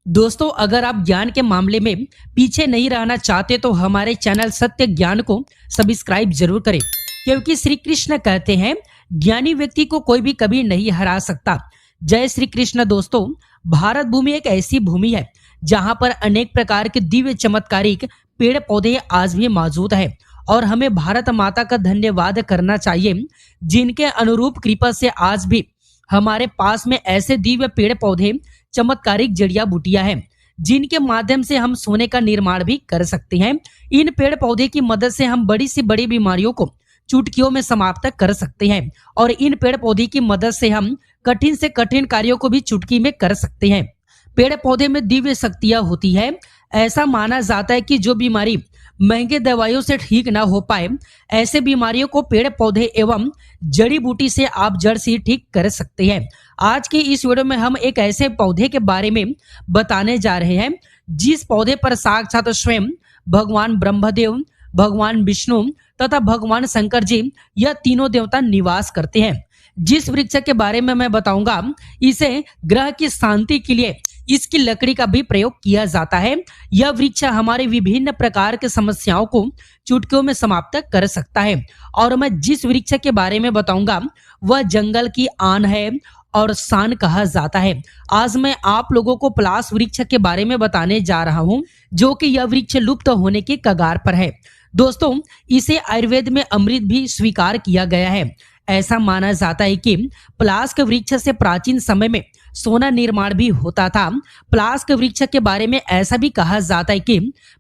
दोस्तों, अगर आप ज्ञान के मामले में पीछे नहीं रहना चाहते तो हमारे चैनल सत्य ज्ञान को सब्सक्राइब जरूर करें, क्योंकि श्री कृष्ण कहते हैं ज्ञानी व्यक्ति को कोई भी कभी नहीं हरा सकता। जय श्री कृष्ण। दोस्तों, भारत भूमि एक ऐसी भूमि है जहां पर अनेक प्रकार के दिव्य चमत्कारिक पेड़ पौधे आज भी मौजूद है और हमें भारत माता का धन्यवाद करना चाहिए, जिनके अनुरूप कृपा से आज भी हमारे पास में ऐसे दिव्य पेड़ पौधे, चमत्कारिक जड़िया बूटियां हैं जिनके माध्यम से हम सोने का निर्माण भी कर सकते हैं। इन पेड़ पौधे की मदद से हम बड़ी से बड़ी बीमारियों को चुटकियों में समाप्त कर सकते हैं और इन पेड़ पौधे की मदद से हम कठिन से कठिन कार्यों को भी चुटकी में कर सकते हैं। पेड़ पौधे में दिव्य शक्तियां होती है। ऐसा माना जाता है कि जो बीमारी महंगे दवाइयों से ठीक ना हो पाए, ऐसे बीमारियों को पेड़ पौधे एवं जड़ी बूटी से आप जड़ से ठीक कर सकते हैं। आज की इस वीडियो में हम एक ऐसे पौधे के बारे में बताने जा रहे हैं जिस पौधे पर साक्षात स्वयं भगवान ब्रह्मदेव, भगवान विष्णु तथा भगवान शंकर जी, यह तीनों देवता निवास करते हैं। जिस वृक्ष के बारे में मैं बताऊंगा, इसे ग्रह की शांति के लिए इसकी लकड़ी का भी प्रयोग किया जाता है। यह वृक्ष हमारे विभिन्न प्रकार के समस्याओं को चुटकियों में समाप्त कर सकता है और मैं जिस वृक्ष के बारे में बताऊंगा वह जंगल की आन है और शान कहा जाता है। आज मैं आप लोगों को पलाश वृक्ष के बारे में बताने जा रहा हूं, जो कि यह वृक्ष लुप्त होने के कगार पर है। दोस्तों, इसे आयुर्वेद में अमृत भी स्वीकार किया गया है। ऐसा माना जाता है कि पलाश के वृक्ष से प्राचीन समय में सोना निर्माण भी होता था। पलाश के वृक्ष के बारे में ऐसा भी कहा जाता है कि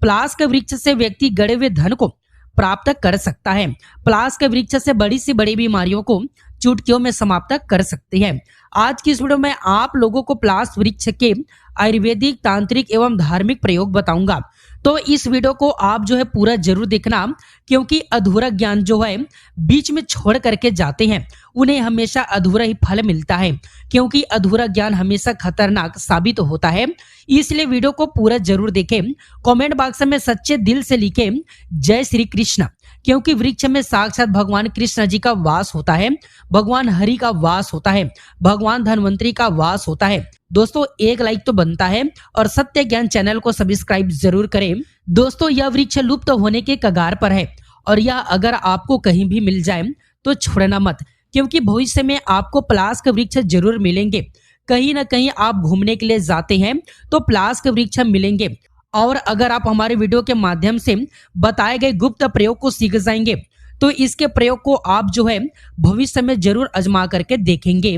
पलाश के वृक्ष से व्यक्ति गड़े हुए धन को प्राप्त कर सकता है। पलाश के वृक्ष से बड़ी से बड़ी बीमारियों को चुटकियों में समाप्त कर सकते हैं। आज की इस वीडियो में आप लोगों को पलाश वृक्ष के आयुर्वेदिक, तांत्रिक एवं धार्मिक प्रयोग बताऊंगा। तो इस वीडियो को आप जो है पूरा जरूर देखना, क्योंकि अधूरा ज्ञान जो है बीच में छोड़ करके जाते हैं उन्हें हमेशा अधूरा ही फल मिलता है, क्योंकि अधूरा ज्ञान हमेशा खतरनाक साबित होता है। इसलिए वीडियो को पूरा जरूर देखें। कमेंट बॉक्स में सच्चे दिल से लिखें जय श्री कृष्ण, क्योंकि वृक्ष में साक्षात भगवान कृष्ण जी का वास होता है, भगवान हरि का वास होता है, भगवान धन्वंतरी का वास होता है। दोस्तों, एक लाइक तो बनता है और सत्य ज्ञान चैनल को सब्सक्राइब जरूर करें। दोस्तों, यह वृक्ष लुप्त होने के कगार पर है और यह अगर आपको कहीं भी मिल जाए तो छोड़ना मत, क्योंकि भविष्य में आपको पलाश के वृक्ष जरूर मिलेंगे। कहीं ना कहीं आप घूमने के लिए जाते हैं तो पलाश के वृक्ष मिलेंगे, और अगर आप हमारे वीडियो के माध्यम से बताए गए गुप्त प्रयोग को सीख जाएंगे तो इसके प्रयोग को आप जो है भविष्य में जरूर आजमा करके देखेंगे।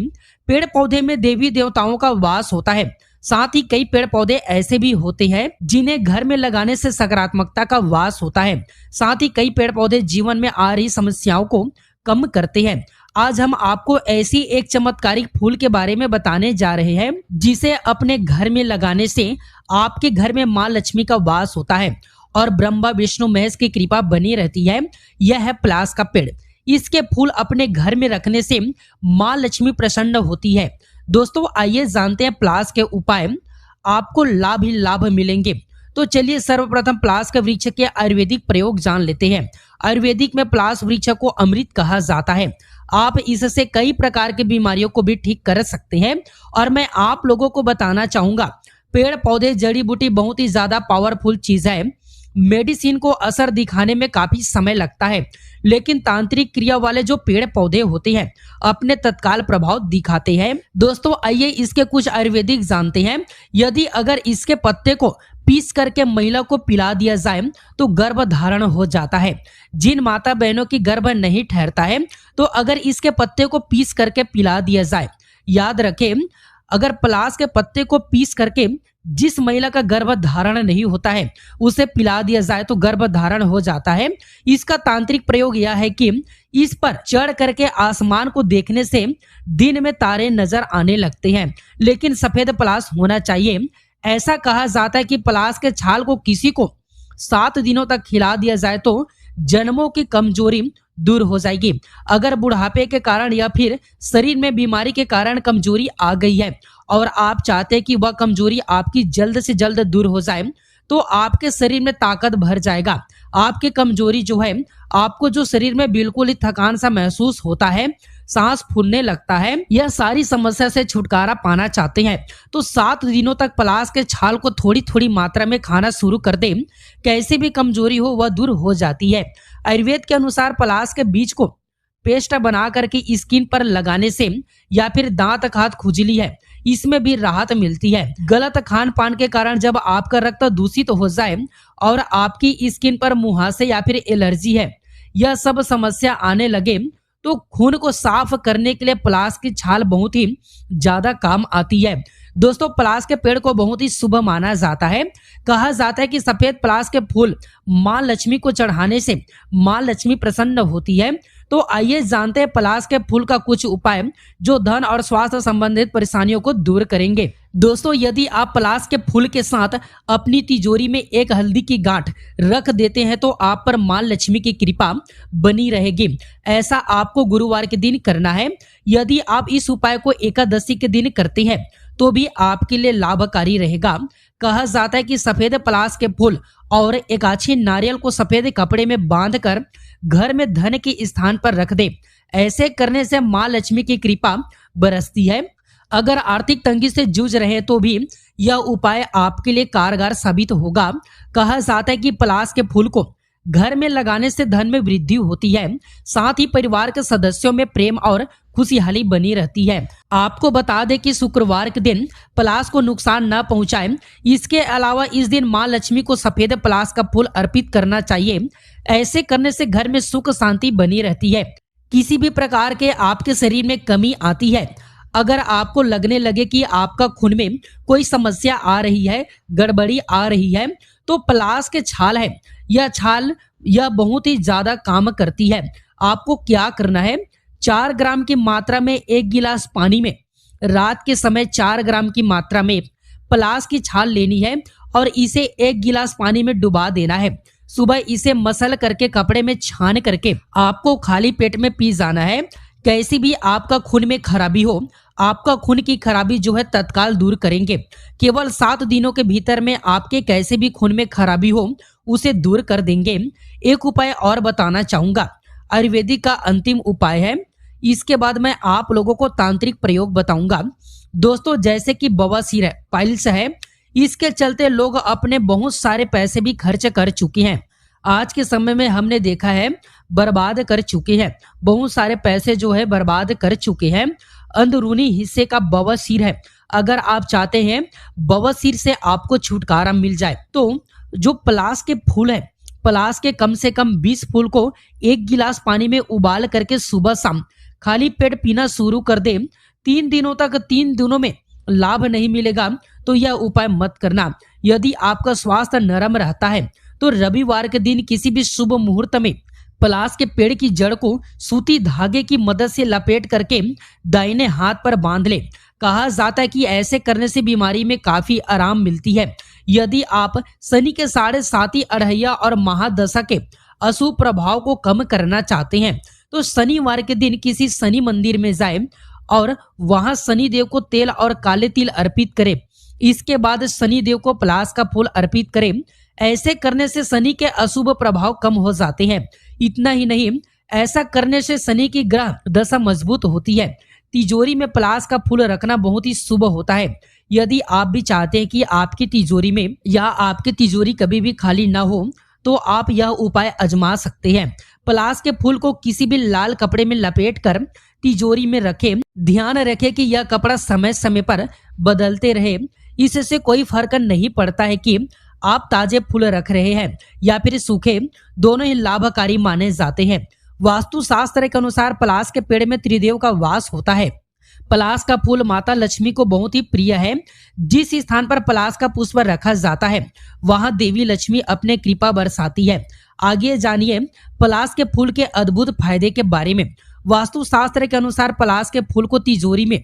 पेड़ पौधे में देवी देवताओं का वास होता है। साथ ही कई पेड़ पौधे ऐसे भी होते हैं जिन्हें घर में लगाने से सकारात्मकता का वास होता है। साथ ही कई पेड़ पौधे जीवन में आ रही समस्याओं को कम करते हैं। आज हम आपको ऐसी एक चमत्कारिक फूल के बारे में बताने जा रहे हैं जिसे अपने घर में लगाने से आपके घर में माँ लक्ष्मी का वास होता है और ब्रह्मा विष्णु महेश की कृपा बनी रहती है। यह है पलाश का पेड़। इसके फूल अपने घर में रखने से माँ लक्ष्मी प्रसन्न होती है। दोस्तों, आइए जानते हैं पलाश के उपाय, आपको लाभ ही लाभ मिलेंगे। तो चलिए सर्वप्रथम पलाश के वृक्ष के आयुर्वेदिक प्रयोग जान लेते हैं। आयुर्वेदिक में पलाश वृक्ष को अमृत कहा जाता है। आप इससे कई प्रकार की बीमारियों को भी ठीक कर सकते हैं और मैं आप लोगों को बताना चाहूंगा, पेड़ पौधे, जड़ी बूटी बहुत ही ज्यादा पावरफुल चीज है। मेडिसिन को असर दिखाने में काफी समय लगता है, लेकिन तांत्रिक क्रिया वाले जो पेड़ पौधे होते हैं अपने तत्काल प्रभाव दिखाते हैं। दोस्तों, आइए इसके कुछ आयुर्वेदिक जानते हैं। यदि अगर इसके पत्ते को पीस करके महिला को पिला दिया जाए तो गर्भ धारण हो जाता है। जिन माता बहनों की गर्भ नहीं ठहरता है तो अगर इसके पत्ते को पीस करके पिला दिया जाए, याद रखें, अगर पलाश के पत्ते को पीस करके जिस महिला का गर्भ धारण नहीं होता है उसे पिला दिया जाए तो गर्भ धारण हो जाता है। इसका तांत्रिक प्रयोग यह है कि इस पर चढ़ करके आसमान को देखने से दिन में तारे नजर आने लगते हैं, लेकिन सफेद पलाश होना चाहिए। ऐसा कहा जाता है कि पलाश के छाल को किसी को 7 दिनों तक खिला दिया जाए तो जन्मों की कमजोरी दूर हो जाएगी। अगर बुढ़ापे के कारण या फिर शरीर में बीमारी के कारण कमजोरी आ गई है और आप चाहते हैं कि वह कमजोरी आपकी जल्द से जल्द दूर हो जाए, तो आपके शरीर में ताकत भर जाएगा। आपकी कमजोरी जो है, आपको जो शरीर में बिल्कुल ही थकान सा महसूस होता है, सांस फूलने लगता है, यह सारी समस्या से छुटकारा पाना चाहते हैं तो 7 दिनों तक पलाश के छाल को थोड़ी थोड़ी मात्रा में खाना शुरू कर दें। कैसे भी कमजोरी हो वह दूर हो जाती है। आयुर्वेद के अनुसार पलाश के बीज को पेस्ट बना करके स्किन पर लगाने से या फिर दांत खाद खुजली है इसमें भी राहत मिलती है। गलत खान पान के कारण जब आपका रक्त दूषित हो जाए और आपकी स्किन पर मुहासे या फिर एलर्जी है, यह सब समस्या आने लगे तो खून को साफ करने के लिए पलाश की छाल बहुत ही ज्यादा काम आती है। दोस्तों, पलाश के पेड़ को बहुत ही शुभ माना जाता है। कहा जाता है कि सफेद पलाश के फूल मां लक्ष्मी को चढ़ाने से मां लक्ष्मी प्रसन्न होती है। तो आइए जानते हैं पलाश के फूल का कुछ उपाय जो धन और स्वास्थ्य संबंधित परेशानियों को दूर करेंगे। दोस्तों, यदि आप पलाश के फूल के साथ अपनी तिजोरी में एक हल्दी की गांठ रख देते हैं तो आप पर मां लक्ष्मी की कृपा बनी रहेगी। ऐसा आपको गुरुवार के दिन करना है। यदि आप इस उपाय को एकादशी के दिन करते हैं तो भी आपके लिए लाभकारी रहेगा। कहा जाता है कि सफेद पलाश के फूल और एक अच्छे नारियल को सफेद कपड़े में बांधकर घर में धन के स्थान पर रख दे। ऐसे करने से मां लक्ष्मी की कृपा बरसती है। अगर आर्थिक तंगी से जूझ रहे हैं तो भी यह उपाय आपके लिए कारगर साबित होगा। कहा जाता है कि पलाश के फूल को घर में लगाने से धन में वृद्धि होती है, साथ ही परिवार के सदस्यों में प्रेम और खुशहाली बनी रहती है। आपको बता दें कि शुक्रवार के दिन पलाश को नुकसान न पहुंचाए। इसके अलावा इस दिन मां लक्ष्मी को सफेद पलाश का फूल अर्पित करना चाहिए। ऐसे करने से घर में सुख शांति बनी रहती है। किसी भी प्रकार के आपके शरीर में कमी आती है, अगर आपको लगने लगे कि आपका खून में कोई समस्या आ रही है, गड़बड़ी आ रही है, तो पलाश के छाल है, यह बहुत ही ज्यादा काम करती है। आपको क्या करना है, 4 ग्राम की मात्रा में 1 गिलास पानी में रात के समय 4 ग्राम की मात्रा में पलाश की छाल लेनी है और इसे 1 गिलास पानी में डुबा देना है। सुबह इसे मसल करके कपड़े में छान करके आपको खाली पेट में पी जाना है। कैसी भी आपका खून में खराबी हो, आपका खून की खराबी जो है तत्काल दूर करेंगे। केवल 7 दिनों के भीतर में आपके कैसे भी खून में खराबी हो उसे दूर कर देंगे। एक उपाय और बताना चाहूंगा, आयुर्वेदिक का अंतिम उपाय है। इसके बाद मैं आप लोगों को तांत्रिक प्रयोग बताऊंगा। दोस्तों, जैसे कि बवासीर है, पाइल्स है, इसके चलते लोग अपने बहुत सारे पैसे भी खर्च कर चुके हैं। आज के समय में हमने देखा है बर्बाद कर चुके हैं, बहुत सारे पैसे जो है बर्बाद कर चुके हैं। अंदरूनी हिस्से का बवासीर है, अगर आप चाहते हैं बवासीर से आपको छुटकारा मिल जाए तो जो पलाश के फूल है, पलाश के कम से कम 20 फूल को 1 गिलास पानी में उबाल करके सुबह शाम खाली पेट पीना शुरू कर दे। 3 दिनों तक 3 दिनों में लाभ नहीं मिलेगा तो यह उपाय मत करना। यदि आपका स्वास्थ्य नरम रहता है तो रविवार के दिन किसी भी शुभ मुहूर्त में पलाश के पेड़ की जड़ को सूती धागे की मदद से लपेट करके दाहिने हाथ पर बांध ले। कहा जाता है कि ऐसे करने से बीमारी में काफी आराम मिलती है। यदि आप शनि के 7.5 अढ़ैया और महादशा के अशुभ प्रभाव को कम करना चाहते हैं तो शनिवार के दिन किसी शनि मंदिर में जाए और वहां शनि देव को तेल और काले तिल अर्पित करें। इसके बाद शनि देव को पलाश का फूल अर्पित करें। ऐसे करने से शनि के अशुभ प्रभाव कम हो जाते हैं। इतना ही नहीं, ऐसा करने से शनि की ग्रह दशा मजबूत होती है। तिजोरी में पलाश का फूल रखना बहुत ही शुभ होता है। यदि आप भी चाहते हैं कि आपकी तिजोरी में या आपकी तिजोरी कभी भी खाली ना हो तो आप यह उपाय आजमा सकते हैं। पलाश के फूल को किसी भी लाल कपड़े में लपेट कर तिजोरी में रखें। ध्यान रखें कि यह कपड़ा समय समय पर बदलते रहे। इससे कोई फर्क नहीं पड़ता है कि आप ताजे फूल रख रहे हैं या फिर सूखे, दोनों ही लाभकारी माने जाते हैं। वास्तु शास्त्र के अनुसार पलाश के पेड़ में त्रिदेव का वास होता है। पलाश का फूल माता लक्ष्मी को बहुत ही प्रिय है। जिस स्थान पर पलाश का पुष्प रखा जाता है वहां देवी लक्ष्मी अपने कृपा बरसाती है। आगे जानिए पलाश के फूल के अद्भुत फायदे के बारे में। वास्तु शास्त्र के अनुसार पलाश के फूल को तिजोरी में,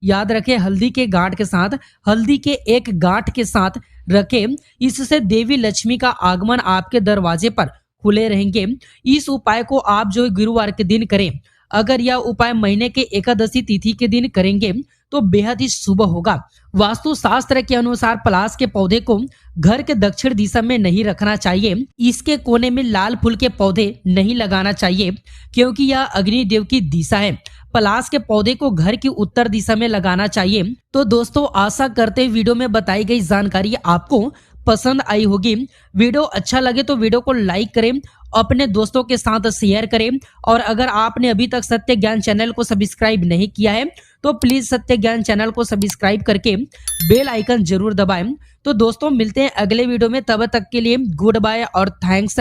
याद रखें, हल्दी के गांठ के साथ, हल्दी के एक गांठ के साथ रखें। इससे देवी लक्ष्मी का आगमन आपके दरवाजे पर खुले रहेंगे। इस उपाय को आप जो गुरुवार के दिन करें। अगर यह उपाय महीने के एकादशी तिथि के दिन करेंगे तो बेहद ही शुभ होगा। वास्तु शास्त्र के अनुसार पलाश के पौधे को घर के दक्षिण दिशा में नहीं रखना चाहिए। इसके कोने में लाल फूल के पौधे नहीं लगाना चाहिए क्योंकि यह अग्नि देव की दिशा है। पलाश के पौधे को घर की उत्तर दिशा में लगाना चाहिए। तो दोस्तों आशा करते हैं वीडियो में बताई गई जानकारी आपको पसंद आई होगी। वीडियो अच्छा लगे तो वीडियो को लाइक करें, अपने दोस्तों के साथ शेयर करें और अगर आपने अभी तक सत्य ज्ञान चैनल को सब्सक्राइब नहीं किया है तो प्लीज सत्य ज्ञान चैनल को सब्सक्राइब करके बेल आइकन जरूर दबाएं। तो दोस्तों मिलते हैं अगले वीडियो में, तब तक के लिए गुड बाय और थैंक्स।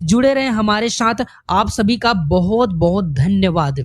जुड़े रहें हमारे साथ। आप सभी का बहुत बहुत धन्यवाद।